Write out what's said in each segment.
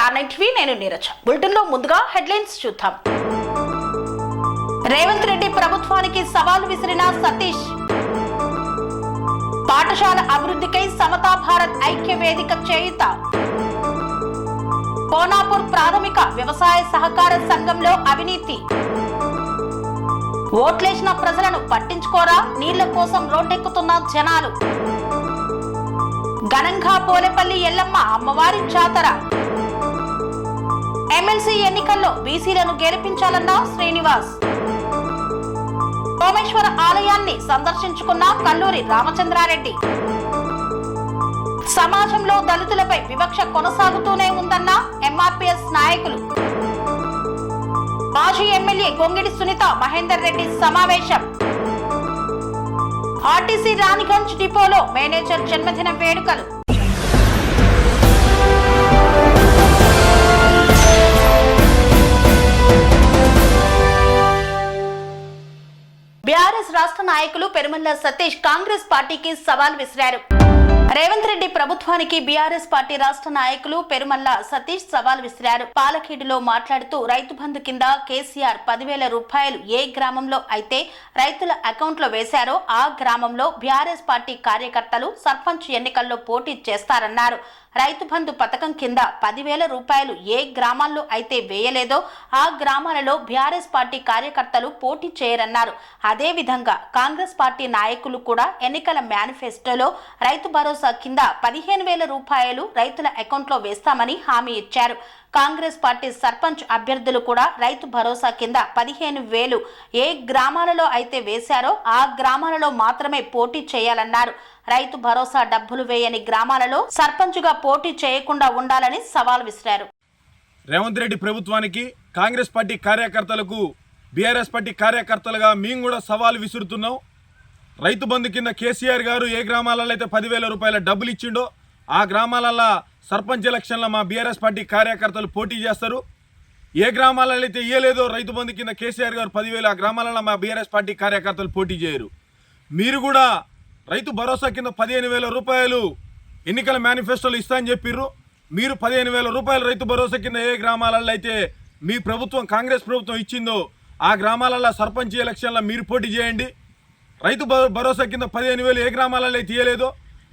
ఆర్నైట్వి నేను నీరజ. బులెటిన్ లో ముందుగా హెడ్లైన్స్ చూద్దాం. రేవంత్ రెడ్డి ప్రభుత్వానికి సవాల్ విసిరిన సతీష్. పాఠశాల అభివృద్ధికై సమతా భారత్ ఐక్య వేదిక చేయుత. కోనాపూర్ ప్రాథమిక వ్యవసాయ సహకార సంఘంలో అవినీతి. ఓట్లేసిన ప్రజలను పట్టించుకోరా, నీళ్ల కోసం రోడ్డెక్కుతున్న జనాలు. ఘనంగా పోలేపల్లి ఎల్లమ్మ అమ్మవారి జాతర. ఎమ్మెల్సీ ఎన్నికల్లో బీసీలను గెలిపించాలన్న శ్రీనివాస్. సోమేశ్వర ఆలయాన్ని సందర్శించుకున్న కల్లూరి రామచంద్రారెడ్డి. సమాజంలో దళితులపై వివక్ష కొనసాగుతూనే ఉందన్న ఎంఆర్పీఎస్ నాయకులు. మాజీ ఎమ్మెల్యే గొంగిడి సునీత మహేందర్ రెడ్డి సమావేశం. ఆర్టీసీ రాణిగంజ్ డిపోలో మేనేజర్ జన్మదిన వేడుకలు. బీఆర్ఎస్ రాష్ట్ర నాయకులు పెరుమల్ల సతీష్ కాంగ్రెస్ పార్టీకి సవాల్ విసిరారు. రేవంత్ రెడ్డి ప్రభుత్వానికి బీఆర్ఎస్ పార్టీ రాష్ట్ర నాయకులు పెరుమల్ల సతీష్ సవాల్ విసిరారు. పాలఖేడులో మాట్లాడుతూ రైతు బంధు కింద కేసీఆర్ 10,000 రూపాయలు ఏ గ్రామంలో అయితే రైతుల అకౌంట్లో వేశారో ఆ గ్రామంలో బీఆర్ఎస్ పార్టీ కార్యకర్తలు సర్పంచ్ ఎన్నికల్లో పోటీ చేస్తారన్నారు. రైతు బంధు పథకం కింద 10,000 రూపాయలు ఏ గ్రామాల్లో అయితే వేయలేదో ఆ గ్రామాలలో బీఆర్ఎస్ పార్టీ కార్యకర్తలు పోటీ చేయరన్నారు. అదేవిధంగా కాంగ్రెస్ పార్టీ నాయకులు కూడా ఎన్నికల మేనిఫెస్టోలో రైతు భరోసా కింద 15,000 రూపాయలు రైతుల అకౌంట్లో వేస్తామని హామీ ఇచ్చారు. కాంగ్రెస్ పార్టీ సర్పంచ్ అభ్యర్థులు కూడా రైతు భరోసా కింద 15,000 ఏ గ్రామాలలో అయితే వేశారో ఆ గ్రామాలలో మాత్రమే పోటీ చేయాలన్నారు. రైతు భరోసా డబ్బులు వేయని గ్రామాలలో సర్పంచ్గా పోటీ చేయకుండా ఉండాలని సవాల్ విసిరారు. రేవంత్ రెడ్డి ప్రభుత్వానికి కాంగ్రెస్ పార్టీ కార్యకర్తలకు బీఆర్ఎస్ పార్టీ కార్యకర్తలుగా మేము కూడా సవాల్ విసురుతున్నాం. రైతు బంధు కింద కేసీఆర్ గారు ఏ గ్రామాలలో అయితే 10,000 రూపాయల డబ్బులు ఇచ్చిండో ఆ గ్రామాలలో సర్పంచ్ ఎలక్షన్లో మా బీఆర్ఎస్ పార్టీ కార్యకర్తలు పోటీ చేస్తారు. ఏ గ్రామాలలో అయితే ఇయ్యలేదో రైతు బంధు కింద కేసీఆర్ గారు 10,000 ఆ గ్రామాలలో మా బీఆర్ఎస్ పార్టీ కార్యకర్తలు పోటీ చేయరు. మీరు కూడా రైతు భరోసా కింద 15,000 రూపాయలు ఎన్నికల మేనిఫెస్టోలో ఇస్తా అని చెప్పిర్రు. మీరు 15,000 రూపాయలు రైతు భరోసా కింద ఏ గ్రామాలలో అయితే మీ ప్రభుత్వం కాంగ్రెస్ ప్రభుత్వం ఇచ్చిందో ఆ గ్రామాలలో సర్పంచ్ ఎలక్షన్లో మీరు పోటీ చేయండి. రైతు భరోసా కింద 15,000 ఏ గ్రామాలలో అయితే ఇయ్యలేదో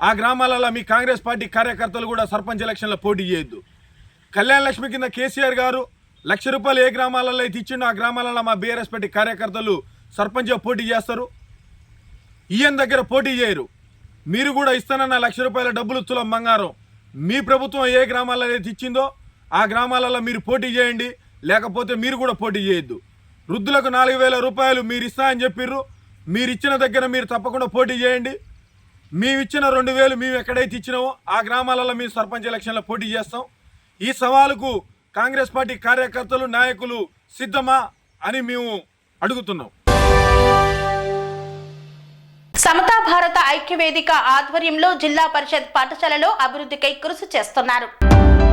ఆ గ్రామాలలో మీ కాంగ్రెస్ పార్టీ కార్యకర్తలు కూడా సర్పంచ్ ఎలక్షన్లో పోటీ చేయొద్దు. కళ్యాణ లక్ష్మి కింద కేసీఆర్ గారు 1,00,000 రూపాయలు ఏ గ్రామాలలో అయితే ఇచ్చిండో ఆ గ్రామాలలో మా బీఆర్ఎస్ పార్టీ కార్యకర్తలు సర్పంచ్గా పోటీ చేస్తారు. ఈయన దగ్గర పోటీ చేయరు. మీరు కూడా ఇస్తానన్న 1,00,000 రూపాయల డబ్బులు తులం బంగారం మీ ప్రభుత్వం ఏ గ్రామాలలో అయితే ఇచ్చిందో ఆ గ్రామాలలో మీరు పోటీ చేయండి, లేకపోతే మీరు కూడా పోటీ చేయొద్దు. వృద్ధులకు 4,000 రూపాయలు మీరు ఇస్తా అని చెప్పిర్రు. మీరు ఇచ్చిన దగ్గర మీరు తప్పకుండా పోటీ చేయండి. మేము ఇచ్చిన 2,000 మేము ఎక్కడైతే ఇచ్చినామో ఆ గ్రామాలలో మేము సర్పంచ్ ఎలక్షన్లో పోటీ చేస్తాం. ఈ సవాలుకు కాంగ్రెస్ పార్టీ కార్యకర్తలు నాయకులు సిద్ధమా అని మేము అడుగుతున్నాం. సమతా భారత ఐక్య వేదిక ఆధ్వర్యంలో జిల్లా పరిషత్ పాఠశాలలో అభివృద్ధికై కృషి చేస్తున్నారు.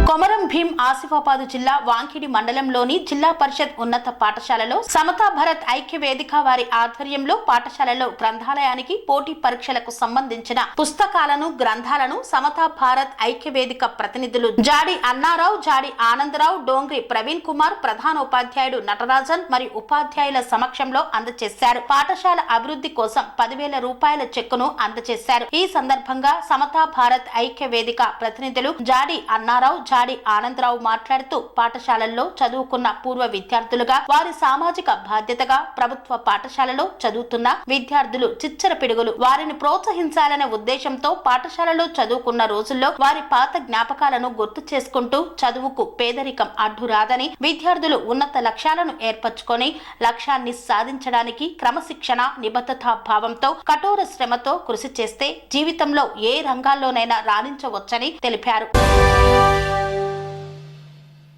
కొమరం భీం ఆసిఫాబాద్ జిల్లా వాంకిడి మండలంలోని జిల్లా పరిషత్ ఉన్నత పాఠశాలలో సమతా భారత్ ఐక్య వేదిక వారి ఆధ్వర్యంలో పాఠశాలలో గ్రంథాలయానికి పోటీ పరీక్షలకు సంబంధించిన పుస్తకాలను గ్రంథాలను సమతా భారత్ ఐక్య వేదిక ప్రతినిధులు జాడి అన్నారావు, జాడి ఆనందరావు, డోంగ్రి ప్రవీణ్ కుమార్, ప్రధానోపాధ్యాయుడు నటరాజన్ మరియు ఉపాధ్యాయుల సమక్షంలో అందజేశారు. పాఠశాల అభివృద్ధి కోసం 10,000 రూపాయల చెక్కును అందజేశారు. ఈ సందర్భంగా సమతా భారత్ ఐక్య వేదిక ప్రతినిధులు జాడి అన్నారావు, జాడి ఆనందరావు మాట్లాడుతూ పాఠశాలల్లో చదువుకున్న పూర్వ విద్యార్థులుగా వారి సామాజిక బాధ్యతగా ప్రభుత్వ పాఠశాలలో చదువుతున్న విద్యార్థులు చిచ్చర పిడుగులు వారిని ప్రోత్సహించాలనే ఉద్దేశంతో పాఠశాలలో చదువుకున్న రోజుల్లో వారి పాత జ్ఞాపకాలను గుర్తు చేసుకుంటూ చదువుకు పేదరికం అడ్డు రాదని, విద్యార్థులు ఉన్నత లక్ష్యాలను ఏర్పరచుకొని లక్ష్యాన్ని సాధించడానికి క్రమశిక్షణ నిబద్ధతా భావంతో కఠోర శ్రమతో కృషి చేస్తే జీవితంలో ఏ రంగాల్లోనైనా రాణించవచ్చని తెలిపారు.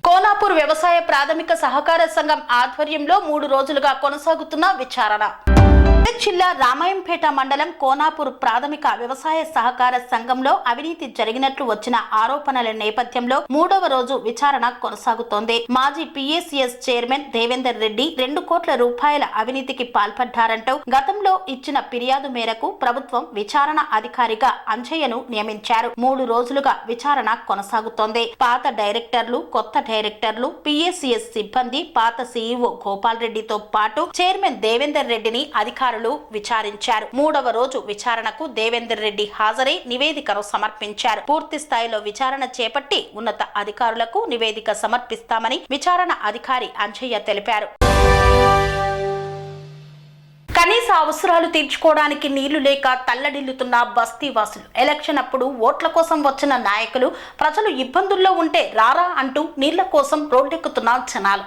కోనాపూర్ వ్యవసాయ ప్రాథమిక సహకార సంఘం ఆధ్వర్యంలో 3 రోజులుగా కొనసాగుతున్న విచారణ. జిల్లా రామాయంపేట మండలం కోనాపూర్ ప్రాథమిక వ్యవసాయ సహకార సంఘంలో అవినీతి జరిగినట్లు వచ్చిన ఆరోపణల నేపథ్యంలో 3వ రోజు విచారణ కొనసాగుతోంది. మాజీ పిఎసిఎస్ చైర్మన్ దేవేందర్ రెడ్డి 2 కోట్ల రూపాయల అవినీతికి పాల్పడ్డారంటూ గతంలో ఇచ్చిన ఫిర్యాదు మేరకు ప్రభుత్వం విచారణ అధికారిగా అంజయ్యను నియమించారు. 3 రోజులుగా విచారణ కొనసాగుతోంది. పాత డైరెక్టర్లు, కొత్త డైరెక్టర్లు, పిఎసిఎస్ సిబ్బంది, పాత సీఈఓ గోపాల్ రెడ్డితో పాటు చైర్మన్ దేవేందర్ రెడ్డిని అధికారులు విచారించారు. 3వ రోజు విచారణకు దేవేందర్ రెడ్డి హాజరై నివేదికను సమర్పించారు. పూర్తి స్థాయిలో విచారణ చేపట్టి ఉన్నత అధికారులకు నివేదిక సమర్పిస్తామని విచారణ అధికారి అంజయ్య తెలిపారు. కనీస అవసరాలు తీర్చుకోవడానికి నీళ్లు లేక తల్లడిల్లుతున్న బస్తీవాసులు. ఎలక్షన్ అప్పుడు ఓట్ల కోసం వచ్చిన నాయకులు ప్రజలు ఇబ్బందుల్లో ఉంటే రారా అంటూ నీళ్ల కోసం రోడ్డెక్కుతున్న జనాలు.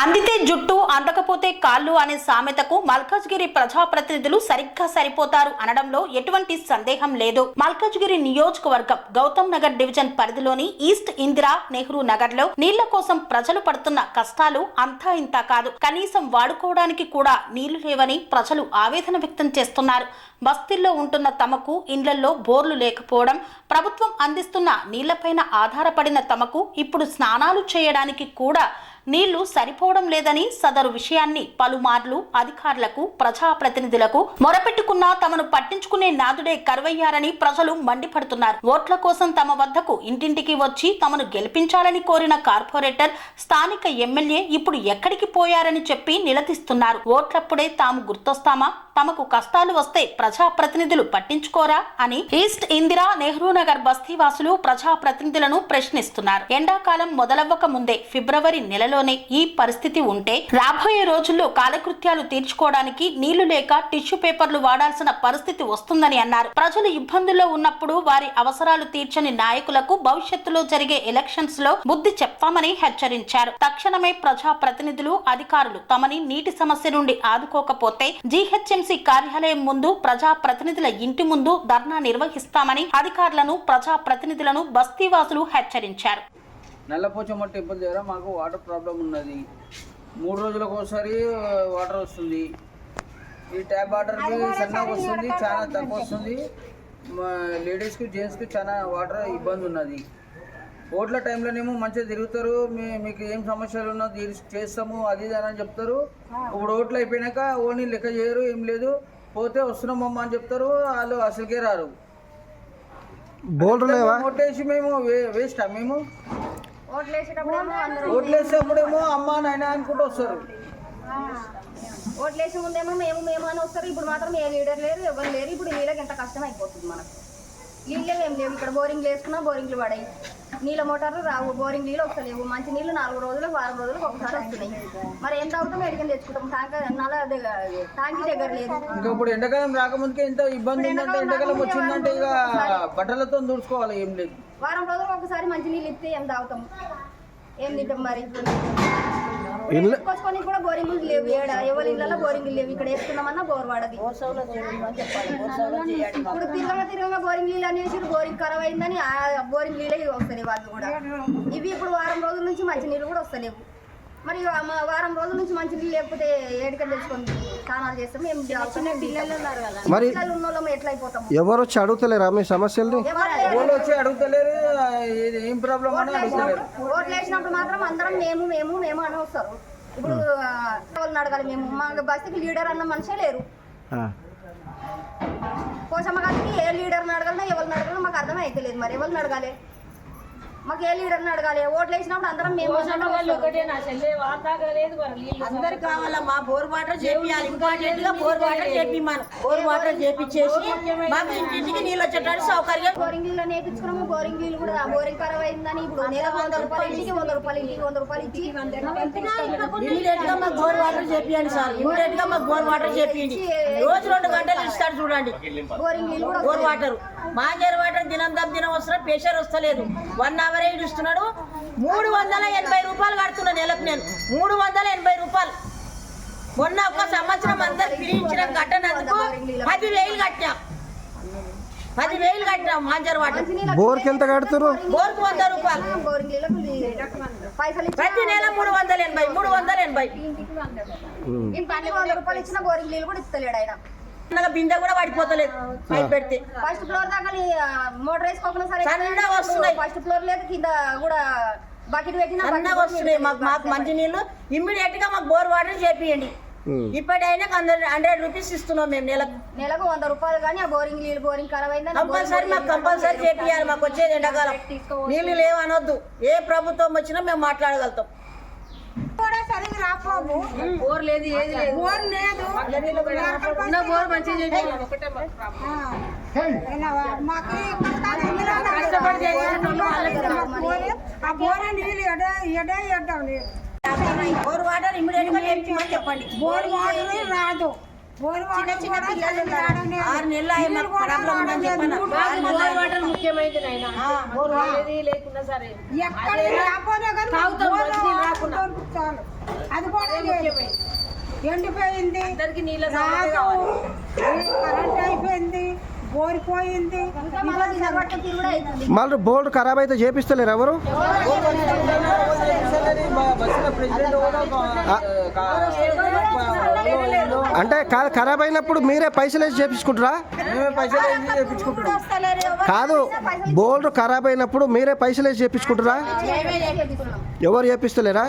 అందితే జుట్టు, అందకపోతే కాళ్ళు అనే సామెతకు మల్కాజ్గిరి ప్రజాప్రతినిధులు సరిగ్గా సరిపోతారు అనడంలో ఎటువంటి సందేహం లేదు. మల్కాజ్గిరి నియోజకవర్గం గౌతమ్ నగర్ డివిజన్ పరిధిలోని ఈస్ట్ ఇందిరా నెహ్రూ నగర్ లో నీళ్ల కోసం ప్రజలు పడుతున్న కష్టాలు అంతా ఇంతా కాదు. కనీసం వాడుకోవడానికి కూడా నీళ్లు లేవని ప్రజలు ఆవేదన వ్యక్తం చేస్తున్నారు. బస్తీల్లో ఉంటున్న తమకు ఇండ్లలో బోర్లు లేకపోవడం, ప్రభుత్వం అందిస్తున్న నీళ్లపైన ఆధారపడిన తమకు ఇప్పుడు స్నానాలు చేయడానికి కూడా నీళ్లు సరిపోవడం లేదని సదరు విషయాన్ని పలుమార్లు అధికారులకు, ప్రజాప్రతినిధులకు మొరపెట్టుకున్నా తమను పట్టించుకునే నాదుడే కరువయ్యారని ప్రజలు మండిపడుతున్నారు. ఓట్ల కోసం తమ వద్దకు ఇంటింటికి వచ్చి తమను గెలిపించాలని కోరిన కార్పొరేటర్, స్థానిక ఎమ్మెల్యే ఇప్పుడు ఎక్కడికి పోయారని చెప్పి నిలదీస్తున్నారు. ఓట్లప్పుడే తాము గుర్తొస్తామా? తమకు కష్టాలు వస్తే ప్రజాప్రతినిధులు పట్టించుకోరా అని ఈస్ట్ ఇందిరా నెహ్రూ నగర్ బస్తీవాసులు ప్రజాప్రతినిధులను ప్రశ్నిస్తున్నారు. ఎండాకాలం మొదలవ్వక ముందే ఫిబ్రవరి నెలలోనే ఈ పరిస్థితి ఉంటే రాబోయే రోజుల్లో కాలకృత్యాలు తీర్చుకోవడానికి నీళ్లు లేక టిష్యూ పేపర్లు వాడాల్సిన పరిస్థితి వస్తుందని అన్నారు. ప్రజలు ఇబ్బందుల్లో ఉన్నప్పుడు వారి అవసరాలు తీర్చని నాయకులకు భవిష్యత్తులో జరిగే ఎలక్షన్స్ లో బుద్ధి చెప్తామని హెచ్చరించారు. తక్షణమే ప్రజాప్రతినిధులు, అధికారులు తమని నీటి సమస్య నుండి ఆదుకోకపోతే జీహెచ్ఎంసీ కార్యాలయం ముందు, ప్రజాప్రతినిధుల ఇంటి ముందు ధర్నా నిర్వహిస్తామని అధికారులను, ప్రజాప్రతినిధులను బస్తీవాసులు హెచ్చరించారు. నల్లపోచమట్టి ఇబ్బంది దగ్గర మాకు వాటర్ ప్రాబ్లం ఉన్నది. 3 రోజులకు ఒకసారి వాటర్ వస్తుంది. ఈ ట్యాప్ వాటర్కి సన్నగా వస్తుంది, చాలా తక్కువ వస్తుంది. లేడీస్కి, జెంట్స్కి చాలా వాటర్ ఇబ్బంది ఉన్నది. ఓట్ల టైంలోనేమో మంచిగా తిరుగుతారు, మీకు ఏం సమస్యలు ఉన్నా చేస్తాము అది అని చెప్తారు. ఇప్పుడు ఓట్లు అయిపోయినాక ఓన్లీ లెక్క చేయరు, ఏం లేదు, పోతే వస్తున్నామమ్మా అని చెప్తారు. వాళ్ళు అసలుకే రారు. ఓట్లేసి మేము వేస్టా? మేము ఓట్లేసేప్పుడేమో అమ్మా నాయన అనుకుంటూ వస్తారు. ఓట్లేసే ముందేమో మేము అని వస్తారు. ఇప్పుడు మాత్రం ఏ లీడర్ లేరు, ఎవరు లేరు. ఇప్పుడు నీళ్ళకి ఎంత కష్టం అయిపోతుంది మనకు. నీళ్ళే ఏం లేవు. ఇక్కడ బోరింగ్ వేసుకున్నా బోరింగ్లు పడాయి. నీళ్ళ మోటార్లు రావు, బోరింగ్ నీళ్ళు వస్తలేవు. మంచి నీళ్ళు 4 రోజులకు 4 రోజులకు ఒకసారి వస్తున్నాయి. మరి ఎంత అవుతామో ఎడికని తెచ్చుకుంటాం. టాంకీ దగ్గర లేదు. ఇంకా ఇప్పుడు ఎండాకాలం రాకముందుకే ఎంత ఇబ్బంది ఉందంటే, ఎండాకాలం వచ్చిందంటే ఇక బట్టలతో దుడుచుకోవాలి, ఏం లేదు. వారం రోజులకు ఒకసారి మంచి నీళ్ళు ఇస్తే ఏం తాగుతాము, ఏం తింటాం? మరి కొనుక్కొని కూడా బోరింగ్లు లేవు. ఎవరి ఇళ్ళలో బోరింగ్లు లేవు. ఇక్కడ వేసుకున్నామన్నా బోర్ వాడది. ఇప్పుడు తిరగగా బోరింగ్ నీళ్ళు అనేసి బోరింగ్ ఖరాబ్ అయిందని ఆ బోరింగ్ నీళ్ళే వస్తాయి వాళ్ళు కూడా. ఇవి ఇప్పుడు వారం రోజుల నుంచి మంచి నీళ్ళు కూడా వస్తలేవు. మరి వారం రోజుల నుంచి మంచి నీళ్ళు లేకపోతే ఏడికని తెచ్చుకొని స్నానాలు చేస్తాం. మరి ఎట్లా అయిపోతాం? ఎవరు వచ్చి అడుగుతలేరా మీ సమస్యలు? వచ్చి అడుగుతలేరు, ఏం ప్రాబ్లం అని అడుగుతలేరు. ఓట్లు వేసినప్పుడు మాత్రం అందరం మేము అని వస్తారు. ఇప్పుడు వాళ్ళని అడగాలి. మేము మా బస్తీకి లీడర్ అన్న మనిషే లేరు. పోచమ్మ గారికి ఏ లీడర్ని అడగాలన్నా ఎవరిని అడగాలన్నా మాకు అర్థం అయితే లేదు. మరి ఎవరిని అడగాలి? మాకు ఏ లీడర్ని అడగాలి? ఓట్లు వేసినప్పుడు అందరం మేము అందరు కావాలమ్మా. బోర్ వాటర్ చేపియాలి. ఇంపార్టెంట్ గా బోర్ వాటర్ చేపిమను. బోర్ వాటర్ చేపించేసి మాకు ఇంటింటికి నీళ్ళు వచ్చేటట్టు సౌకర్యం. బోరింగ్ నీళ్ళు నేర్పించుకున్నాము. బోరింగ్ నీళ్ళు కూడా బోరింగ్ ఖరాబ్ అయిందని ఇప్పుడు నెల 100 రూపాయలు ఇంటికి, 100 రూపాయలు ఇంటికి, 100 రూపాయలు ఇచ్చి ఇమీడియట్ గా మాకు బోర్ వాటర్ చేపియండి సార్. ఇమీడియట్ గా మాకు బోర్ వాటర్ చేపియండి. రోజు 2 గంటలు ఇస్తాడు చూడండి బోరింగ్ నీళ్ళు కూడా. బోర్ వాటర్ మాజర్ వాటర్ దినం వస్తున్నా, ప్రెషర్ వస్తలేదు. 1 అవర్ ఇస్తున్నాడు. 380 రూపాయలు కడుతున్నా నెలకు నేను. 380 రూపాయలు. మొన్న 1 సంవత్సరం అందరు పిలిచిన కట్టనందుకు 10,000 కట్టా. 10,000 కట్టినాం మాంజర్ వాటర్. బోర్కి ఎంత కడుతురు? బోర్కు 100 రూపాయలు, బోరింగ్ నీళ్ళకు పైసలు ప్రతి నెల 380. ఇంటికి 100 రూపాయలు ఇచ్చిన బోరింగ్ నీళ్ళు కూడా ఇస్తలేడు ఆయన. చిన్నగా బిందె కూడా పడిపోతలేదు పైపు పెడితే. ఫస్ట్ ఫ్లోర్ దాకా మోటార్ వేసుకోకుండా సరే సన్నగా వస్తున్నాయి. ఫస్ట్ ఫ్లోర్ లేదు, కింద కూడా బకెట్ పెట్టినా సన్నగా వస్తున్నాయి. మాకు మంచి నీళ్ళు ఇమ్మీడియట్ గా మాకు బోర్ వాటర్ చేపియండి. ఇప్పటికైనా 100 రూపీస్ ఇస్తున్నాం మేము నెలకు 100 రూపాయలు. కానీ ఆ బోరింగ్ ఖరాబ్ అయిందని కంపల్సరీ మాకు కంపల్సరీ చేపియాలి. మాకు వచ్చేది ఎండాకాలం, నీళ్ళు లేవనొద్దు. ఏ ప్రభుత్వం వచ్చినా మేము మాట్లాడగలుగుతాం. కూడా సరిగ్గా రాకపోవు. బోర్ లేదు, ఏది లేదు. బోర్ లేదు. ఉన్న బోర్ మంచిగా చేయాలి. మాకు కష్టపడి చేయాలి. ఆ బోర్ నీళ్ళు ఎడ్డాం లేదు. బోర్ వాటర్ ఇమ్మీడియట్ గా చేయించమని చెప్పండి. బోర్ వాటర్ రాదు. బోర్ వాటర్ చిన్న పిల్లలు 6 నెలలు అయ్యి మాకు ప్రాబ్లం ఉందని చెప్పాను. బోర్ వాటర్ ముఖ్యమైనది నాయన. బోర్ వాటర్ లేకున్నా సరే ఎక్కడ రాకపోయినా కానీ చాలు. అది కూడా ఎండిపోయింది, కరెంట్ అయిపోయింది, బోరిపోయింది. మళ్ళీ బోర్డు ఖరాబ్ అయితే చేపిస్తలేరు ఎవరు? అంటే ఖరాబ్ అయినప్పుడు మీరే పైసలు వేసి చేపించుకుంటారా? కాదు, బోర్డు ఖరాబ్ అయినప్పుడు మీరే పైసలు వేసి చేపించుకుంటారా? ఎవరు చేపిస్తలేరా?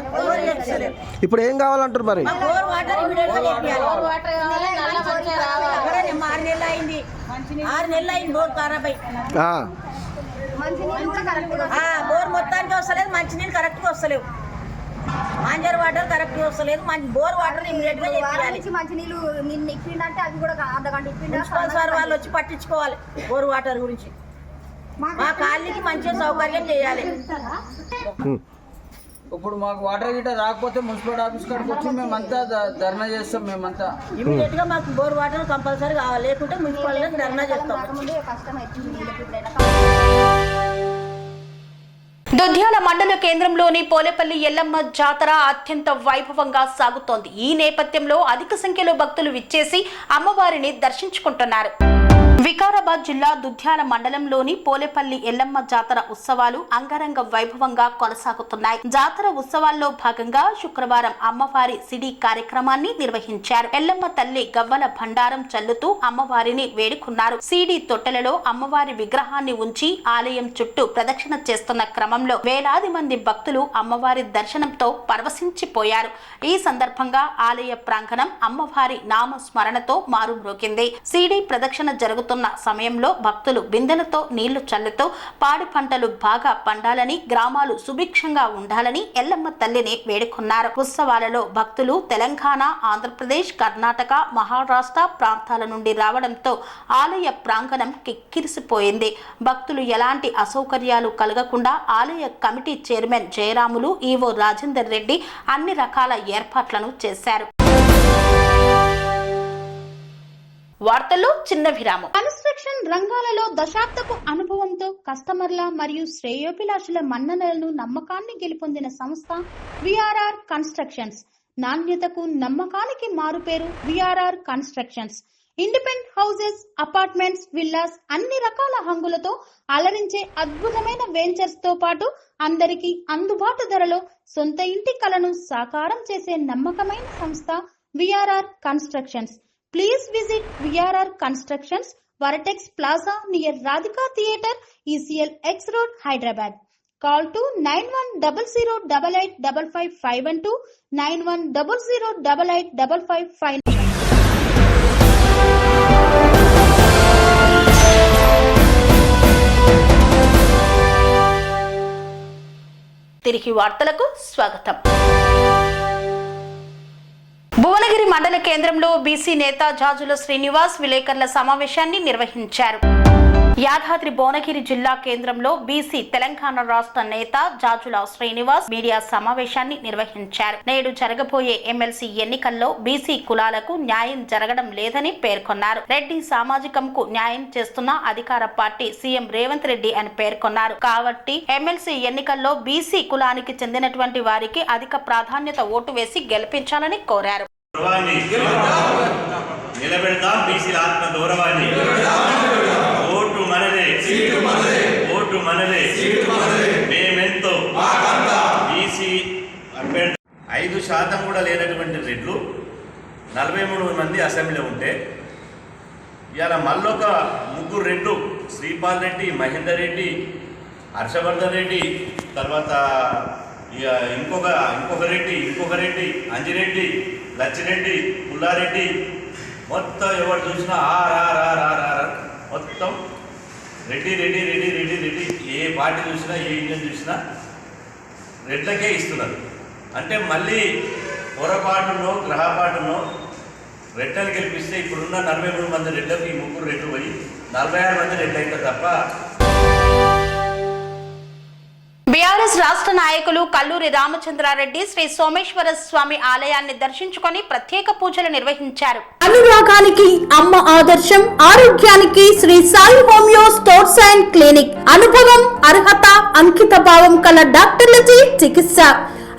ఇప్పుడు ఏం కావాలంటారు మరి? బోర్ వాటర్ ఇమ్మీడియట్ గా చేపియాలి. 6 నెలలు అయింది బోర్ ఖరాబ్ అయ్యి. బోర్ మొత్తానికి వస్తలేదు, మంచినీళ్ళు కరెక్ట్ గా వస్తలేవు. మాంజర్ వాటర్ కరెక్ట్ గా వస్తలేదు. బోర్ వాటర్ ఇమ్మీడియట్ గా చేయాలి. మంచినీళ్ళు నిన్న ఇప్పిండంటే అది కూడా అర్ధగంట ఇప్పిండ. మున్సిపల్ వాళ్ళు వచ్చి పట్టించుకోవాలి బోర్ వాటర్ గురించి. మా కాలనీకి మంచిగా సౌకర్యం చేయాలి. ఇప్పుడు మాకు వాటర్ గిట్ట రాకపోతే మున్సిపల్ ఆఫీస్ కాడికి వచ్చి మేమంతా ధర్నా చేస్తాం. మేమంతా ఇమీడియట్ గా మాకు బోర్ వాటర్ కంపల్సరీ కావాలి, లేకుంటే మున్సిపల్ ధర్నా చేస్తాం. కష్టం అవుతుంది. దుద్యాల మండల కేంద్రంలోని పోలేపల్లి ఎల్లమ్మ జాతర అత్యంత వైభవంగా సాగుతోంది. ఈ నేపథ్యంలో అధిక సంఖ్యలో భక్తులు విచ్చేసి అమ్మవారిని దర్శించుకుంటున్నారు. వికారాబాద్ జిల్లా దుద్యాల మండలంలోని పోలేపల్లి ఎల్లమ్మ జాతర ఉత్సవాలు అంగరంగ వైభవంగా కొనసాగుతున్నాయి. జాతర ఉత్సవాల్లో భాగంగా శుక్రవారం అమ్మవారి సిడి కార్యక్రమాన్ని నిర్వహించారు. ఎల్లమ్మ తల్లి గవ్వల భండారం చల్లుతూ అమ్మవారిని వేడుకున్నారు. సిడి తొట్టెలలో అమ్మవారి విగ్రహాన్ని ఉంచి ఆలయం చుట్టూ ప్రదక్షిణ చేస్తున్న క్రమంలో వేలాది మంది భక్తులు అమ్మవారి దర్శనంతో పరవశించిపోయారు. ఈ సందర్భంగా ఆలయ ప్రాంగణం అమ్మవారి నామస్మరణతో మారుమ్రోగింది. సిడి ప్రదక్షిణ జరుగుతున్న సమయంలో భక్తులు బిందెలతో నీళ్లు చల్లుతూ పాడి పంటలు బాగా పండాలని, గ్రామాలు సుభిక్షంగా ఉండాలని ఎల్లమ్మ తల్లిని వేడుకున్నారు. ఉత్సవాలలో భక్తులు తెలంగాణ, ఆంధ్రప్రదేశ్, కర్ణాటక, మహారాష్ట్ర ప్రాంతాల నుండి రావడంతో ఆలయ ప్రాంగణం కిక్కిరిసిపోయింది. భక్తులు ఎలాంటి అసౌకర్యాలు కలగకుండా ఆలయ committee chairman Jayaramulu, EO Rajender Reddy అన్ని రకాల ఏర్పాట్లను చేశారు. వార్తల్లో చిన్న విరామం. కన్స్ట్రక్షన్ రంగాలలో దశాబ్దపు అనుభవంతో కస్టమర్ల మరియు శ్రేయోభిలాషుల మన్ననలను, నమ్మకాన్ని గెలుపొందిన సంస్థ విఆర్ఆర్ కన్స్ట్రక్షన్స్. నాణ్యతకు, నమ్మకానికి మారుపేరు VRR constructions. Independent houses, apartments, villas అన్ని రకాల హంగులతో అలరించే అద్భుతమైన వెంచర్స్ తో పాటు అందరికీ అందుబాటు ధరలో సొంత ఇంటి కలను సాకారం చేసే నమ్మకమైన సంస్థ VRR constructions. Please visit VRR Constructions, Varatex Plaza near Radhika Theatre, ECL X Road, Hyderabad. Call to 9100885551 9100885559. తిరిగి వార్తలకు స్వాగతం. భువనగిరి మండల కేంద్రంలో బీసీ నేత జాజుల శ్రీనివాస్ విలేకరుల సమావేశాన్ని నిర్వహించారు. యాదాద్రి భువనగిరి జిల్లా కేంద్రంలో బీసీ తెలంగాణ రాష్ట్ర నేత జాజుల శ్రీనివాస్ మీడియా సమావేశాన్ని నిర్వహించారు. నేడు జరగబోయే ఎమ్మెల్సీ ఎన్నికల్లో బీసీ కులాలకు న్యాయం జరగడం లేదని పేర్కొన్నారు. రెడ్డి సామాజికంకు న్యాయం చేస్తున్న అధికార పార్టీ సీఎం రేవంత్ రెడ్డి అని పేర్కొన్నారు. కాబట్టి ఎమ్మెల్సీ ఎన్నికల్లో బీసీ కులానికి చెందినటువంటి వారికి అధిక ప్రాధాన్యత ఓటు వేసి గెలిపించాలని కోరారు. నిలబెడతాం బీసీల ఆత్మ గౌరవాన్ని. ఓటు మన మేమెంతో బీసీ 5% కూడా లేనటువంటి రెడ్లు 43 మంది అసెంబ్లీలో ఉంటే ఇవాళ మళ్ళొక 3 రెడ్లు శ్రీపాల్ రెడ్డి, మహేందర్ రెడ్డి, హర్షవర్ధన్ రెడ్డి, తర్వాత ఇక ఇంకొక రెడ్డి అంజిరెడ్డి, లచ్చిరెడ్డి, పుల్లారెడ్డి, మొత్తం ఎవరు చూసినా ఆర్ మొత్తం రెడ్డి. ఏ పార్టీ చూసినా ఏ ఇంజన్ చూసినా రెడ్లకే ఇస్తున్నారు. అంటే మళ్ళీ పొరపాటునో గ్రహపాటునో రెడ్లను గెలిపిస్తే ఇప్పుడున్న 43 మంది రెడ్లకు ఈ 3 రెడ్లు పోయి 46 మంది రెడ్లు అయితే తప్ప. బీఆర్ఎస్ రాష్ట్ర నాయకులు కల్లూరి రామచంద్రారెడ్డి శ్రీ సోమేశ్వర స్వామి ఆలయాన్ని దర్శించుకొని ప్రత్యేక పూజలు నిర్వహించారు. అనురాగానికి అమ్మ ఆదర్శం, ఆరోగ్యానికి Shri Sai homeo stores and clinic. అనుభవం, అర్హత, అంకిత భావం కల డాక్టర్లచే చికిత్స.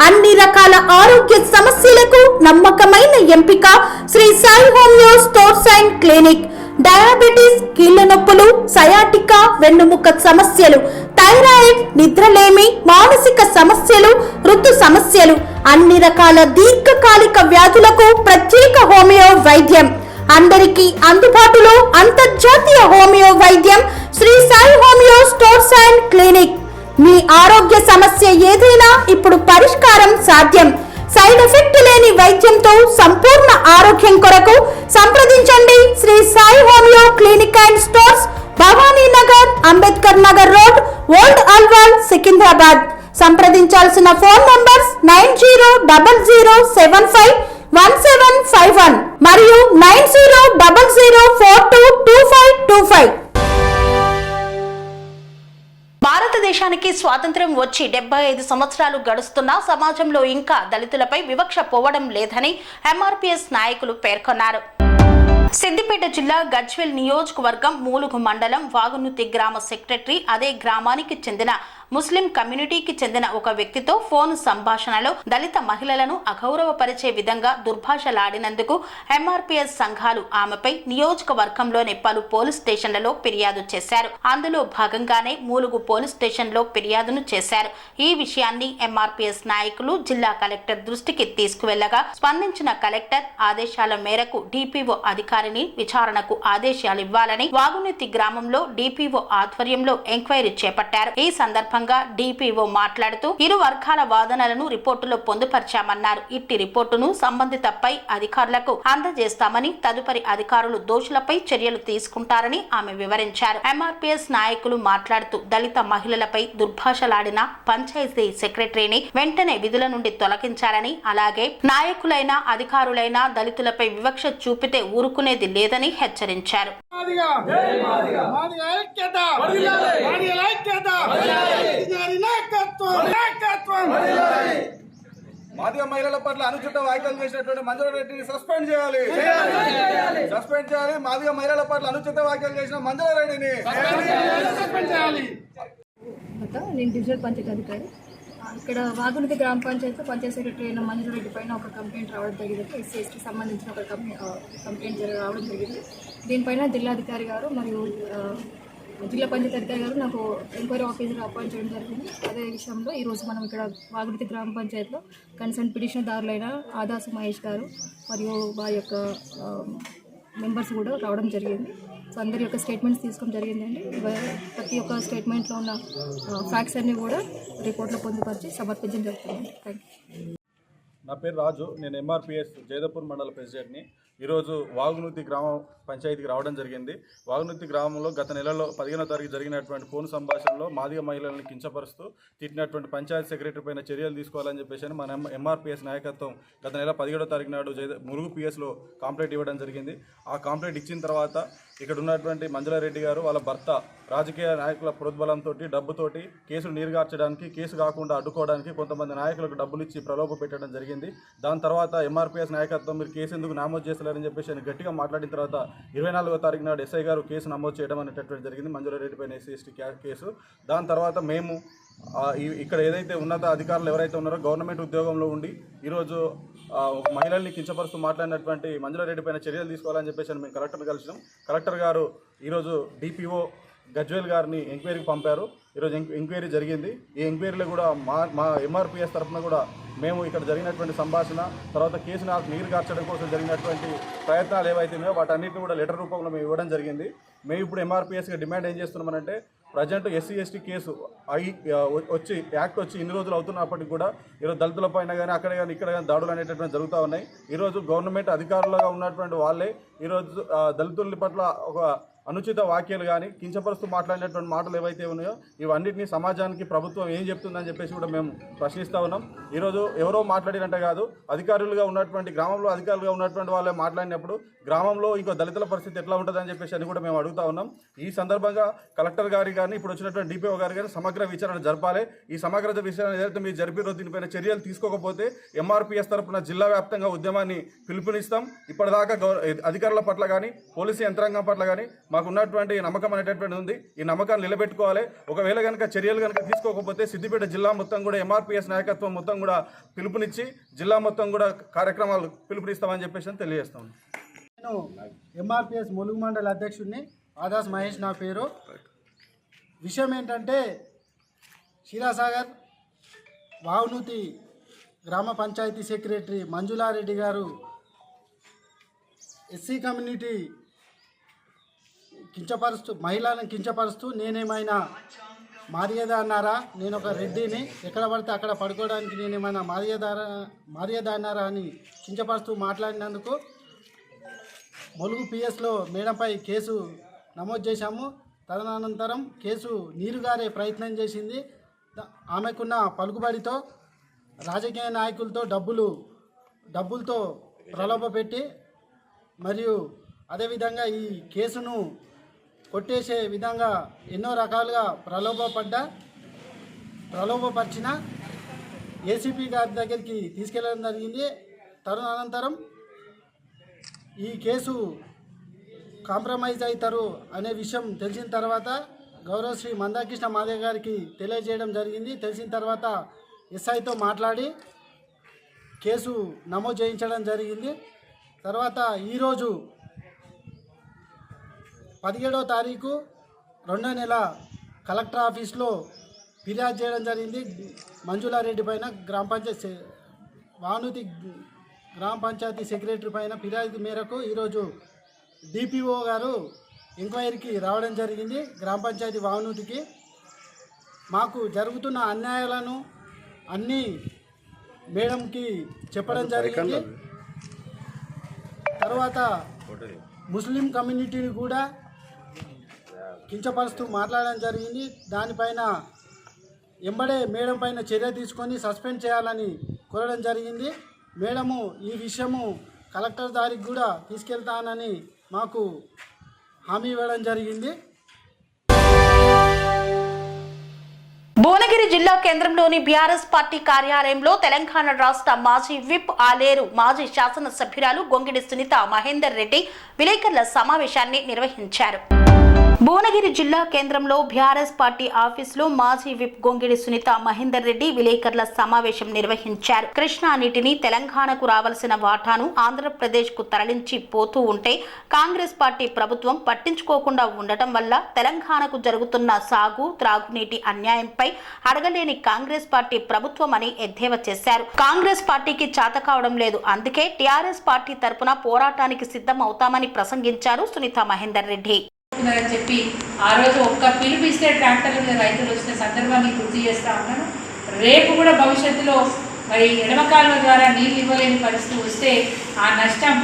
అన్ని రకాల ఆరోగ్య సమస్యలకు నమ్మకమైన ఎంపిక Shri Sai homeo stores and clinic. Diabetes, కీళ్ల నొప్పులు, సయాటికా, వెన్నుముక సమస్యలు, థైరాయిడ్, నిద్రలేమి, మానసిక సమస్యలు, ఋతు సమస్యలు, అన్ని రకాల దీర్ఘకాలిక వ్యాధులకు ప్రత్యేక హోమియో వైద్యం. అందరికీ అందుబాటులో అంతర్జాతీయ హోమియో వైద్యం Shri Sai homeo stores and clinic. మీ ఆరోగ్య సమస్య ఏదైనా ఇప్పుడు పరిష్కారం సాధ్యం. సైడ్ ఎఫెక్ట్ లేని వైద్యంతో సంపూర్ణ ఆరోగ్యం కొరకు సంప్రదించండి Shri Sai homeo clinic and stores, Bhavani Nagar, Ambedkar Nagar road, old Alwal, Secunderabad. సంప్రదించాల్సిన ఫోన్ నంబర్స్ 9000751751 మరియు 9000422525. భారతదేశానికి స్వాతంత్ర్యం వచ్చి 75 సంవత్సరాలు గడుస్తున్నా సమాజంలో ఇంకా దళితులపై వివక్ష పోవడం లేదని ఎంఆర్పీఎస్ నాయకులు పేర్కొన్నారు. సిద్దిపేట జిల్లా గజ్వేల్ నియోజకవర్గం మూలుగు మండలం వాగునుతి గ్రామ సెక్రటరీ అదే గ్రామానికి చెందిన ముస్లిం కమ్యూనిటీకి చెందిన ఒక వ్యక్తితో ఫోన్ సంభాషణలో దళిత మహిళలను అగౌరవపరిచే విధంగా దుర్భాషలాడినందుకు ఎంఆర్పీఎస్ సంఘాలు ఆమెపై నియోజకవర్గంలోని పలు పోలీస్ స్టేషన్లలో ఫిర్యాదు చేశారు. అందులో భాగంగానే మూలుగు పోలీస్ స్టేషన్లో ఫిర్యాదును చేశారు. ఈ విషయాన్ని ఎంఆర్పీఎస్ నాయకులు జిల్లా కలెక్టర్ దృష్టికి తీసుకువెళ్లగా స్పందించిన కలెక్టర్ ఆదేశాల మేరకు డిపిఓ అధికారిని విచారణకు ఆదేశాలు ఇవ్వాలని వాగునెత్తి గ్రామంలో డిపిఓ ఆధ్వర్యంలో ఎంక్వైరీ చేపట్టారు. ఈ సందర్భంగా డిపిఓ మాట్లాడుతూ ఇరు వర్గాల వాదనలను రిపోర్టులో పొందుపరిచామన్నారు. ఇట్టి రిపోర్టును సంబంధిత పై అధికారులకు అందజేస్తామని, తదుపరి అధికారులు దోషులపై చర్యలు తీసుకుంటారని ఆమె వివరించారు. ఎంఆర్పీఎస్ నాయకులు మాట్లాడుతూ దళిత మహిళలపై దుర్భాషలాడిన పంచాయతీ సెక్రటరీని వెంటనే విధుల నుండి తొలగించాలని, అలాగే నాయకులైన అధికారులైన దళితులపై వివక్ష చూపితే ఊరుకునేది లేదని హెచ్చరించారు. మాదిగ మహిళల పట్ల అనుచిత వ్యాఖ్యలు చేసినటువంటి మంజుల రెడ్డిని సస్పెండ్ చేయాలి. మాదిగ మహిళల పట్ల అనుచిత వ్యాఖ్యలు చేసిన మంజుల రెడ్డిని సస్పెండ్ చేయాలి. నేను డివిజనల్ పంచాయతీ అధికారి. ఇక్కడ వాగునది గ్రామ పంచాయతీ సెక్రటరీ అయిన మంజుల రెడ్డి పైన ఒక కంప్లైంట్ రావడం జరిగింది. ఎస్సీ ఎస్టీ సంబంధించిన ఒక కంప్లైంట్ రావడం జరిగింది. దీనిపైన జిల్లాధికారి గారు మరియు జిల్లా పంచాయతీ అధికారి గారు నాకు ఎంక్వైరీ ఆఫీసర్ అపాయింట్ చేయడం జరిగింది. అదే విషయంలో ఈరోజు మనం ఇక్కడ వాగునది గ్రామ పంచాయతీలో కన్సర్న్ పిటిషనర్దారులైన ఆదాసు మహేష్ గారు మరియు వారి యొక్క మెంబర్స్ కూడా రావడం జరిగింది. సో అందరి యొక్క స్టేట్మెంట్స్ తీసుకోవడం జరిగిందండి. ప్రతి ఒక్క స్టేట్మెంట్లో ఉన్న ఫ్యాక్ట్స్ అన్నీ కూడా రిపోర్ట్లో పొందుపరిచి సమర్పించడం జరుగుతుంది. Thank you. నా పేరు రాజు. నేను ఎంఆర్పీఎస్ జైదపూర్ మండల ప్రెసిడెంట్ని. ఈరోజు వాగునూతి గ్రామ పంచాయతీకి రావడం జరిగింది. వాగునూతి గ్రామంలో గత నెలలో 15వ తారీఖు జరిగినటువంటి ఫోన్ సంభాషణలో మాదిగ మహిళలను కించపరుస్తూ తిట్టినటువంటి పంచాయతీ సెక్రటరీ పైన చర్యలు తీసుకోవాలని చెప్పేసి మన ఎంఆర్పీఎస్ నాయకత్వం గత నెల 17వ తారీఖు నాడు ములుగు పిఎస్లో కంప్లైంట్ ఇవ్వడం జరిగింది. ఆ కంప్లైంట్ ఇచ్చిన తర్వాత ఇక్కడ ఉన్నటువంటి మంజులారెడ్డి గారు వాళ్ళ భర్త రాజకీయ నాయకుల ప్రోద్బలంతో డబ్బుతోటి కేసులు నీరుగార్చడానికి, కేసు కాకుండా అడ్డుకోవడానికి కొంతమంది నాయకులకు డబ్బులు ఇచ్చి ప్రలోభ పెట్టడం జరిగింది. దాని తర్వాత ఎంఆర్పీఎస్ నాయకత్వం మీరు కేసు ఎందుకు నమోదు చేస్తలేరని చెప్పేసి ఆయన గట్టిగా మాట్లాడిన తర్వాత 24వ తారీఖు నాడు ఎస్ఐ గారు కేసు నమోదు చేయడం అనేటటువంటి జరిగింది, మంజులారెడ్డి పైన ఎస్సీ ఎస్టీ కేసు. దాని తర్వాత మేము ఇక్కడ ఏదైతే ఉన్నత అధికారులు ఎవరైతే ఉన్నారో గవర్నమెంట్ ఉద్యోగంలో ఉండి ఈరోజు మహిళల్ని కించపరుస్తూ మాట్లాడినటువంటి మంజులారెడ్డి పైన చర్యలు తీసుకోవాలని చెప్పేసి మేము కలెక్టర్ కలిసినాం. కలెక్టర్ గారు ఈరోజు డిపిఓ గజ్వేల్ గారిని ఎంక్వైరీకి పంపారు. ఈరోజు ఎంక్వైరీ జరిగింది. ఈ ఎంక్వైరీలో కూడా మా ఎంఆర్పిఎస్ తరఫున కూడా మేము ఇక్కడ జరిగినటువంటి సంభాషణ, తర్వాత కేసును నీరు కార్చడం కోసం జరిగినటువంటి ప్రయత్నాలు ఏవైతే ఉన్నాయో వాటన్నిటిని కూడా లెటర్ రూపంలో మేము ఇవ్వడం జరిగింది. మేము ఇప్పుడు ఎంఆర్పిఎస్గా డిమాండ్ ఏం చేస్తున్నామనంటే, ప్రజెంట్ SC/ST కేసు వచ్చి యాక్ట్ వచ్చి ఇన్ని రోజులు అవుతున్నప్పటికీ కూడా ఈరోజు దళితుల పైన కానీ అక్కడ కానీ ఇక్కడ కానీ దాడులు అనేటటువంటి జరుగుతూ ఉన్నాయి. ఈరోజు గవర్నమెంట్ అధికారులుగా ఉన్నటువంటి వాళ్ళే ఈరోజు దళితుల పట్ల ఒక అనుచిత వాక్యాలు కానీ కించపరుస్తూ మాట్లాడినటువంటి మాటలు ఏవైతే ఉన్నాయో ఇవన్నిటినీ సమాజానికి ప్రభుత్వం ఏం చెప్తుందని చెప్పేసి కూడా మేము ప్రశ్నిస్తూ ఉన్నాం. ఈరోజు ఎవరో మాట్లాడినట్టే కాదు, అధికారులుగా ఉన్నటువంటి గ్రామంలో అధికారులుగా ఉన్నటువంటి వాళ్ళే మాట్లాడినప్పుడు గ్రామంలో ఇంకో దళితుల పరిస్థితి ఎట్లా ఉంటుందని చెప్పేసి అని కూడా మేము అడుగుతా ఉన్నాం. ఈ సందర్భంగా కలెక్టర్ గారి కానీ ఇప్పుడు వచ్చినటువంటి DPO గారు కానీ సమగ్ర విచారణ జరపాలి. ఈ సమగ్ర విచారణ ఏదైతే మీరు జరిపిరో దీనిపైన చర్యలు తీసుకోకపోతే MRPS తరఫున జిల్లా వ్యాప్తంగా ఉద్యమాన్ని పిలుపునిస్తాం. ఇప్పటిదాకా అధికారుల పట్ల కానీ పోలీసు యంత్రాంగం పట్ల కానీ మాకు ఉన్నటువంటి నమ్మకం అనేటటువంటి ఉంది. ఈ నమ్మకాన్ని నిలబెట్టుకోవాలి. ఒకవేళ కనుక చర్యలు కనుక తీసుకోకపోతే సిద్దిపేట జిల్లా మొత్తం కూడా MRPS నాయకత్వం మొత్తం కూడా పిలుపునిచ్చి జిల్లా మొత్తం కూడా కార్యక్రమాలు పిలుపునిస్తామని చెప్పేసి తెలియజేస్తాం. నేను MRPS ములుగు మండల అధ్యక్షుడిని ఆదాస్ మహేష్ నా పేరు. విషయం ఏంటంటే, క్షీరాసాగర్ వావునూతి గ్రామ పంచాయతీ సెక్రటరీ మంజులారెడ్డి గారు SC కమ్యూనిటీ కించపరుస్తూ మహిళలను కించపరుస్తూ నేనేమైనా మర్యాద అన్నారా, నేను ఒక రెడ్డిని, ఎక్కడ పడితే అక్కడ పడుకోవడానికి నేనేమైనా మర్యాద అన్నారా అని కించపరుస్తూ మాట్లాడినందుకు ములుగు PSలో మేడంపై కేసు నమోదు చేశాము. తదనంతరం కేసు నీరుగారే ప్రయత్నం చేసింది. ఆమెకున్న పలుకుబడితో రాజకీయ నాయకులతో డబ్బులతో ప్రలోభపెట్టి మరియు అదేవిధంగా ఈ కేసును కొట్టేసే విధంగా ఎన్నో రకాలుగా ప్రలోభపరిచిన ACP గారి దగ్గరికి తీసుకెళ్లడం జరిగింది. తదనంతరం ఈ కేసు కాంప్రమైజ్ అవుతారు అనే విషయం తెలిసిన తర్వాత గౌరవ శ్రీ మందాకృష్ణ మాదే గారికి తెలియజేయడం జరిగింది. తెలిసిన తర్వాత SIతో మాట్లాడి కేసు నమోదు చేయించడం జరిగింది. తర్వాత ఈరోజు 17వ తారీఖు 2వ నెల కలెక్టర్ ఆఫీస్లో ఫిర్యాదు చేయడం జరిగింది. మంజులారెడ్డి పైన వానుతి గ్రామ పంచాయతీ సెక్రటరీ పైన ఫిర్యాదు మేరకు ఈరోజు DPO గారు ఎంక్వైరీకి రావడం జరిగింది. గ్రామ పంచాయతీ వానుతికి మాకు జరుగుతున్న అన్యాయాలను అన్నీ మేడంకి చెప్పడం జరిగింది. తర్వాత ముస్లిం కమ్యూనిటీని కూడా కించపరుస్తూ మాట్లాడడం జరిగింది. దానిపైన ఎంబడే మేడం పైన చర్య తీసుకొని సస్పెండ్ చేయాలని కోరడం జరిగింది. మేడము ఈ విషయము కలెక్టర్ దారికి కూడా తీసుకెళ్తానని మాకు హామీ ఇవ్వడం జరిగింది. భువనగిరి జిల్లా కేంద్రంలోని బీఆర్ఎస్ పార్టీ కార్యాలయంలో తెలంగాణ రాష్ట్ర మాజీ విప్ ఆలేరు మాజీ శాసనసభ్యురాలు గొంగిడి సునీత మహేందర్ రెడ్డి విలేకరుల సమావేశాన్ని నిర్వహించారు. భువనగిరి జిల్లా కేంద్రంలో బీఆర్ఎస్ పార్టీ ఆఫీసులో మాజీ విప్ గొంగిడి సునీత మహేందర్ రెడ్డి విలేకరుల సమావేశం నిర్వహించారు. కృష్ణా నీటిని తెలంగాణకు రావాల్సిన వాటాను ఆంధ్రప్రదేశ్ కు తరలించి పోతూ ఉంటే కాంగ్రెస్ పార్టీ ప్రభుత్వం పట్టించుకోకుండా ఉండటం వల్ల తెలంగాణకు జరుగుతున్న సాగు త్రాగునీటి అన్యాయంపై అడగలేని కాంగ్రెస్ పార్టీ ప్రభుత్వం అని ఎద్దేవా చేశారు. కాంగ్రెస్ పార్టీకి చేత కావడం లేదు, అందుకే టీఆర్ఎస్ పార్టీ తరపున పోరాటానికి సిద్ధం అవుతామని ప్రసంగించారు సునీత మహేందర్ రెడ్డి. అని చెప్పి ఆ రోజు ఒక్క పిలిపిస్తే ట్రాక్టర్ల మీద రైతులు వచ్చిన సందర్భాన్ని గుర్తు చేస్తా ఉన్నాను. రేపు కూడా భవిష్యత్తులో మరి ఎడమ కాలువ ద్వారా నీళ్ళు ఇవ్వలేని పరిస్థితి వస్తే ఆ నష్టం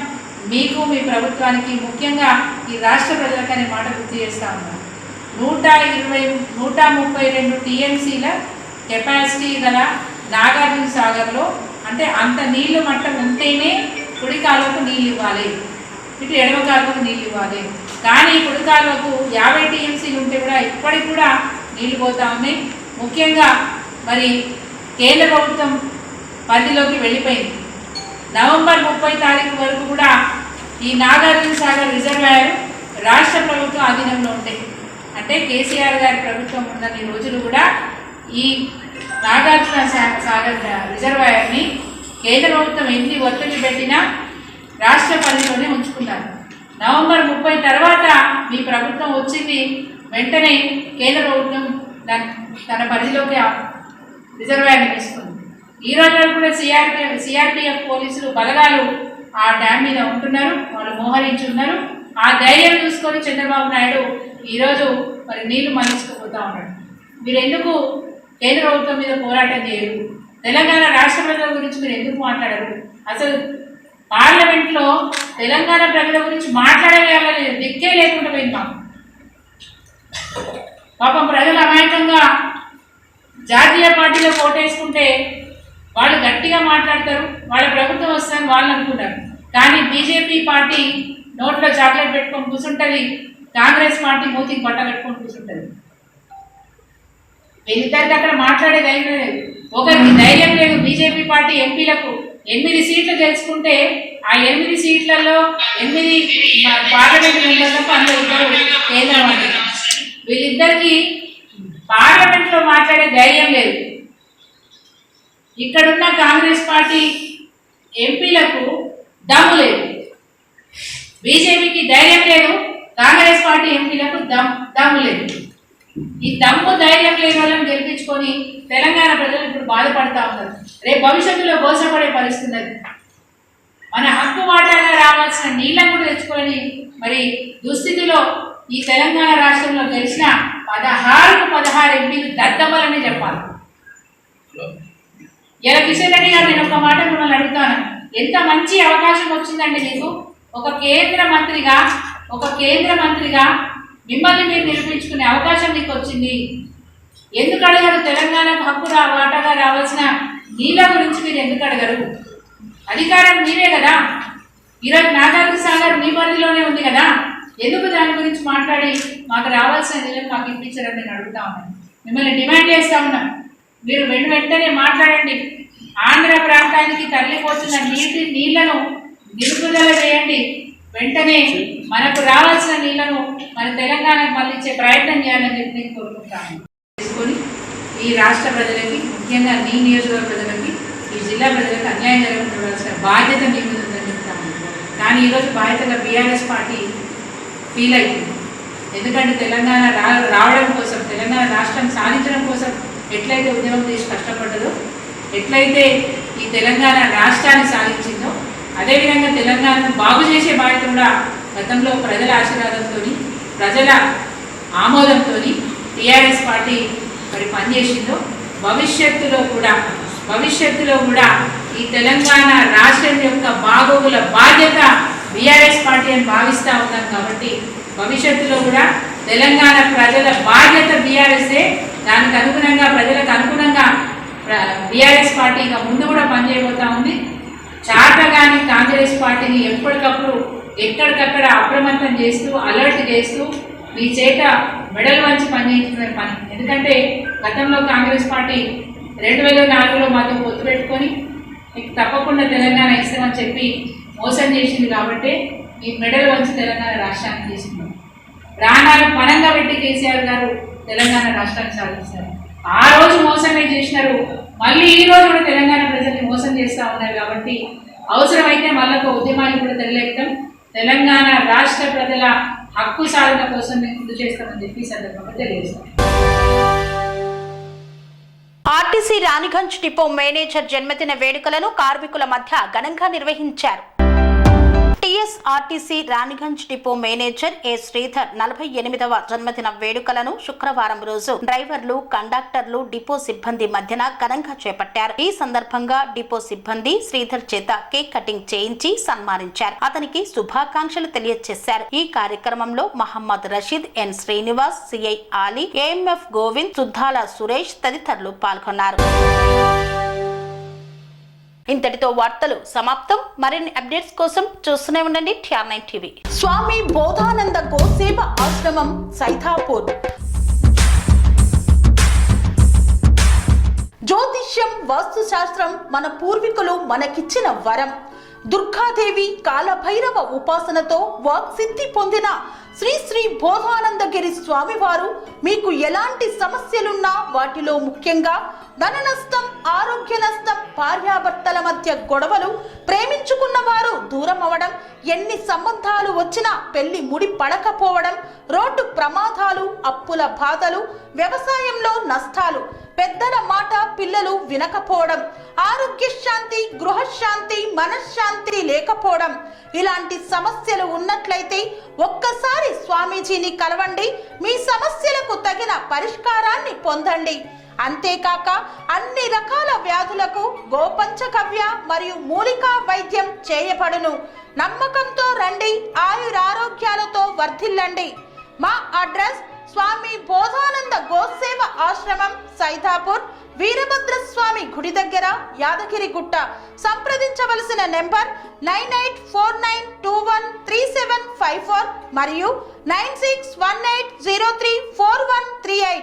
మీకు మీ ప్రభుత్వానికి ముఖ్యంగా ఈ రాష్ట్ర ప్రజలకు అనే మాట గుర్తు చేస్తా ఉన్నాను. 132 TMCల కెపాసిటీ గల నాగార్జున సాగర్లో అంటే అంత నీళ్లు మట్టం ఉంటేనే కుడి కాలువకు నీళ్ళు ఇవ్వాలి, ఇటు ఎడమ కాలువకు నీళ్ళు ఇవ్వాలి. కానీ కుడి కాలువకు 50 TMC ఉంటే కూడా ఇప్పటికి కూడా నీళ్లు పోతా ఉన్నాయి. ముఖ్యంగా మరి కేంద్ర ప్రభుత్వం పరిధిలోకి వెళ్ళిపోయింది. నవంబర్ 30 తారీఖు వరకు కూడా ఈ నాగార్జున సాగర్ రిజర్వాయర్ రాష్ట్ర ప్రభుత్వం ఆధీనంలో ఉంటాయి. అంటే కేసీఆర్ గారి ప్రభుత్వం ఉన్నన్ని రోజులు కూడా ఈ నాగార్జున సాగర్ రిజర్వాయర్ని కేంద్ర ప్రభుత్వం ఎన్ని ఒత్తిడి పెట్టినా రాష్ట్ర పరిధిలోనే ఉంచుకున్నారు. నవంబర్ 30 తర్వాత మీ ప్రభుత్వం వచ్చింది, వెంటనే కేంద్ర ప్రభుత్వం తన పరిధిలోకి రిజర్వాయర్ని తీసుకుంది. ఈ రోజు కూడా సిఆర్పిఎఫ్ పోలీసులు బలగాలు ఆ డ్యామ్ మీద ఉంటున్నారు, వాళ్ళు మోహరించి ఉన్నారు. ఆ ధైర్యం చూసుకొని చంద్రబాబు నాయుడు ఈరోజు మరి నీళ్లు మళ్లించుకుపోతా ఉన్నాడు. మీరు ఎందుకు కేంద్ర ప్రభుత్వం మీద పోరాటం చేయరు? తెలంగాణ రాష్ట్ర ప్రజల గురించి మీరు ఎందుకు మాట్లాడరు? అసలు పార్లమెంట్లో తెలంగాణ ప్రజల గురించి మాట్లాడగల దిక్కే లేకుండా పోయింది మాకు. పాపం ప్రజలు అమాయకంగా జాతీయ పార్టీలో ఓటేసుకుంటే వాళ్ళు గట్టిగా మాట్లాడతారు, వాళ్ళ ప్రభుత్వం వస్తుందని వాళ్ళు అనుకున్నారు. కానీ బీజేపీ పార్టీ నోట్లో చాక్లెట్ పెట్టుకొని కూర్చుంటుంది, కాంగ్రెస్ పార్టీ మూతికి బట్ట పెట్టుకొని కూర్చుంటుంది. వీళ్ళిద్దరికి అక్కడ మాట్లాడే ధైర్యం లేదు, ఒకరికి ధైర్యం లేదు. బీజేపీ పార్టీ ఎంపీలకు 8 సీట్లు గెలుచుకుంటే ఆ 8 సీట్లలో 8 పార్లమెంట్ మెంబర్లకు అందరూ కేంద్ర మంత్రులు. వీళ్ళిద్దరికి పార్లమెంట్లో మాట్లాడే ధైర్యం లేదు. ఇక్కడున్న కాంగ్రెస్ పార్టీ ఎంపీలకు దమ్ము లేదు, బీజేపీకి ధైర్యం లేదు, కాంగ్రెస్ పార్టీ ఎంపీలకు దమ్ము లేదు. ఈ దమ్ము ధైర్యం లేని వాళ్ళని గెలిపించుకొని తెలంగాణ ప్రజలు ఇప్పుడు బాధపడతా ఉన్నారు. రేపు భవిష్యత్తులో మోసపడే పరిస్థితి అది. మన హక్కు వాటాగా రావాల్సిన నీళ్ళను కూడా తెచ్చుకోవాలని మరి దుస్థితిలో ఈ తెలంగాణ రాష్ట్రంలో గెలిచిన 16 ఎంపీలు దద్దమ్మలని చెప్పాలి. ఇలా కిషన్ రెడ్డి గారు నేను ఒక మాట మిమ్మల్ని అడుగుతాను, ఎంత మంచి అవకాశం వచ్చిందండి మీకు. ఒక కేంద్ర మంత్రిగా మిమ్మల్ని మీరు నిరూపించుకునే అవకాశం మీకు వచ్చింది. ఎందుకు అడగరు? తెలంగాణకు హక్కు వాటాగా రావాల్సిన నీళ్ళ గురించి మీరు ఎందుకు అడగరు? అధికారం మీరే కదా. ఈరోజు నాగార్జున సాగర్ మీ పరిధిలోనే ఉంది కదా, ఎందుకు దాని గురించి మాట్లాడి మాకు రావాల్సిన నీళ్ళని మాకు ఇప్పించారని నేను అడుగుతా ఉన్నాను. మిమ్మల్ని డిమాండ్ చేస్తూ ఉన్నాను, మీరు వెంటనే మాట్లాడండి. ఆంధ్ర ప్రాంతానికి తరలిపోతున్న నీళ్లను నిలుపుదల చేయండి. వెంటనే మనకు రావాల్సిన నీళ్లను మన తెలంగాణకు మళ్ళించే ప్రయత్నం చేయాలని చెప్పి నేను కోరుకుంటాను. తీసుకొని ఈ రాష్ట్ర ప్రజలకి, ముఖ్యంగా నీ నియోజకవర్గ ప్రజలకి, ఈ జిల్లా ప్రజలకు అన్యాయం జరగవలసిన బాధ్యత మీ మీద ఉందని చెప్తాను. కానీ ఈరోజు బాధ్యతగా బీఆర్ఎస్ పార్టీ ఫీల్ అయింది. ఎందుకంటే తెలంగాణ రావడం కోసం, తెలంగాణ రాష్ట్రం సాధించడం కోసం ఎట్లయితే ఉద్యమం చేసి కష్టపడ్డదో, ఎట్లయితే ఈ తెలంగాణ రాష్ట్రాన్ని సాధించిందో, అదేవిధంగా తెలంగాణను బాగు చేసే బాధ్యత కూడా గతంలో ప్రజల ఆశీర్వాదంతో, ప్రజల ఆమోదంతో టీఆర్ఎస్ పార్టీ మరి పనిచేసిందో, భవిష్యత్తులో కూడా ఈ తెలంగాణ రాష్ట్రం యొక్క బాగోగుల బాధ్యత బీఆర్ఎస్ పార్టీ అని భావిస్తూ ఉన్నాం. కాబట్టి భవిష్యత్తులో కూడా తెలంగాణ ప్రజల బాధ్యత బీఆర్ఎస్ఏ. దానికి అనుగుణంగా, ప్రజలకు అనుగుణంగా బీఆర్ఎస్ పార్టీ ఇంకా ముందు కూడా పనిచేయబోతూ ఉంది. చాటగాని కాంగ్రెస్ పార్టీని ఎప్పటికప్పుడు ఎక్కడికక్కడ అప్రమత్తం చేస్తూ, అలర్ట్ చేస్తూ, మీ చేత మెడల్ వంచి పనిచేయించుకునే పని. ఎందుకంటే గతంలో కాంగ్రెస్ పార్టీ 2004లో మాతో పొత్తు పెట్టుకొని మీకు తప్పకుండా తెలంగాణ ఇస్తామని చెప్పి మోసం చేసింది. కాబట్టి ఈ మెడల్ వంచి తెలంగాణ రాష్ట్రాన్ని తీసుకున్నాం. ప్రాణాలు పణంగా పెట్టి కేసీఆర్ గారు తెలంగాణ రాష్ట్రాన్ని సాధించారు. ఆ రోజు మోసమే చేసినారు, మళ్ళీ ఈ రోజు కూడా తెలంగాణ ప్రజల్ని మోసం చేస్తూ ఉన్నారు. కాబట్టి అవసరమైతే మళ్ళొక ఉద్యమాన్ని కూడా తెరలేపుతాం. తెలంగాణ రాష్ట్ర ప్రజల హక్కు సాధన కోసం మేము కృషి చేస్తామని చెప్పి సందర్భంగా తెలియజేస్తాం. ఆర్టీసీ రాణిగంజ్ డిపో మేనేజర్ జన్మదిన వేడుకలను కార్మికుల మధ్య ఘనంగా నిర్వహించారు. టీఎస్ఆర్టీసీ రాణిగంజ్ డిపో మేనేజర్ ఏ శ్రీధర్ 48వ జన్మదిన వేడుకలను శుక్రవారం రోజు డ్రైవర్లు, కండక్టర్లు, డిపో సిబ్బంది మధ్యన ఘనంగా చేపట్టారు. ఈ సందర్భంగా డిపో సిబ్బంది శ్రీధర్ చేత కేక్ కటింగ్ చేయించి సన్మానించారు. అతనికి శుభాకాంక్షలు తెలియజేశారు. ఈ కార్యక్రమంలో మహమ్మద్ రషీద్, ఎన్ శ్రీనివాస్, సిఐ ఆలీ, ఏఎంఎఫ్ గోవింద్, సుద్దాల సురేష్ తదితరులు పాల్గొన్నారు. ఇంతటితో వార్తలు సమాప్తం. మరిన్ని అప్డేట్స్ కోసం చూస్తూనే ఉండండి TR9 టీవీ. స్వామి బోధానంద గోసేవ ఆశ్రమం, సైతాపూర్. జ్యోతిష్యం, వాస్తుశాస్త్రం మన పూర్వీకులు మనకిచ్చిన వరం. దుర్గాదేవి కాలభైరవ ఉపాసనతో వాక్సిద్ధి పొందిన శ్రీ శ్రీ బోధానందగిరి స్వామివారు మీకు ఎలాంటి సమస్యలున్నా, వాటిలో ముఖ్యంగా ధన నష్టం, ఆరోగ్య నష్టం, భార్యాభర్తల మధ్య గొడవలు, ప్రేమించుకున్న వారు దూరం అవడం, ఎన్ని సంబంధాలు వచ్చినా పెళ్లి ముడి పడకపోవడం, రోడ్డు ప్రమాదాలు, అప్పుల బాధలు, వ్యవసాయంలో నష్టాలు, పెద్దల మాట పిల్లలు వినకపోవడం, ఆరోగ్య శాంతి, గృహశాంతి, మనశ్శాంతి లేకపోవడం, ఇలాంటి సమస్యలు ఉన్నట్లయితే ఒక్కసారి స్వామీజీని కలవండి. మీ సమస్యలకు తగిన పరిష్కారాన్ని పొందండి. అంతేకాక అన్ని రకాల వ్యాధులకు గోపంచగవ్య మరియు మూలికా వైద్యం చేయబడును. నమ్మకంతో రండి, ఆయురారోగ్యాలతో వర్ధిల్లండి. మా అడ్రస్ స్వామి బోధానంద గోసేవ ఆశ్రమం, సైదాపూర్, వీరభద్రస్వామి గుడి దగ్గర, యాదగిరిగుట్ట. సంప్రదించవలసిన నెంబర్ 9849213754 మరియు 9618034138.